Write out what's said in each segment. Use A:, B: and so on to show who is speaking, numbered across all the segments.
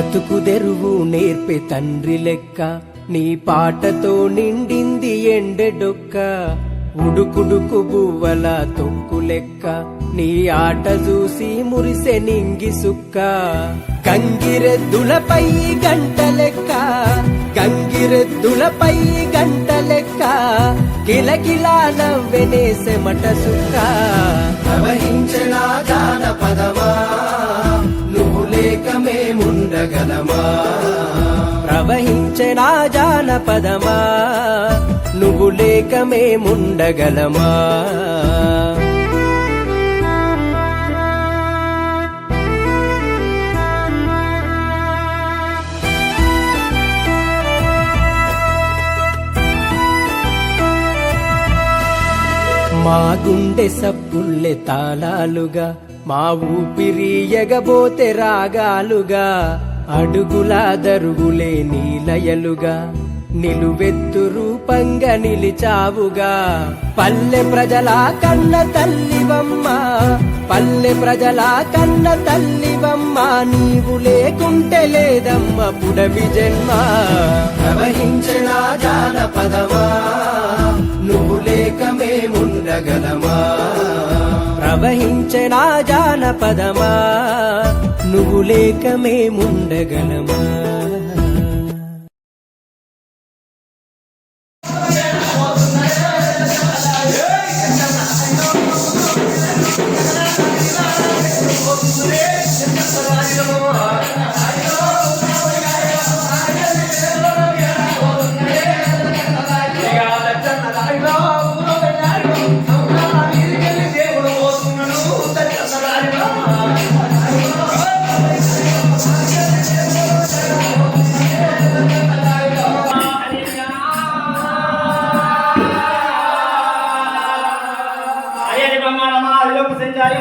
A: బ్రతుకుదెరువు నేర్పే తండ్రి లెక్క నీ పాటతో నిండింది ఎండెడొక్క ఉడుకుడుకు బువ్వల తొక్కు లెక్క నీ ఆట చూసి మురిసె నింగి సుక్క గంగిరెద్దులపై గంట లెక్క గంగిరెద్దులపై గంట లెక్క కిలకిలా నవ్వెనేసె మట సుక్క ప్రవహించిన జానపదమా నువ్వు లేక మేముండగలమా ప్రవహించిన జానపదమా నువ్వు లేక మేముండగలమా మా గుండె సప్పుల్లె తాళాలుగా మా ఊపిరి ఎగబోతే రాగాలుగా అడుగుల దరుగులే నీలయలుగా నిలువెత్తు రూపంగా నిలిచావుగా పల్లె ప్రజల కన్న తల్లివమ్మ పల్లె ప్రజల కన్న తల్లివమ్మ నీవు లేకుంటే లేదమ్మ పుడవి జన్మ ప్రవహించిన జానపదమా నువ్వు లేక మేముండగలమా ప్రవహించిన జానపదమా నువ్వు లేక మేముండగలమా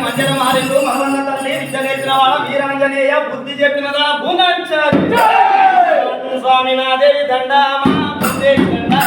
B: మంజన మారిండు మహమన్న తల్లి విద్య నేర్పిన వాడ వీరాంజనేయ బుద్ధి చెప్పినదా భూనాచారి స్వామి నాదేవి దండామా బుద్ధి దండా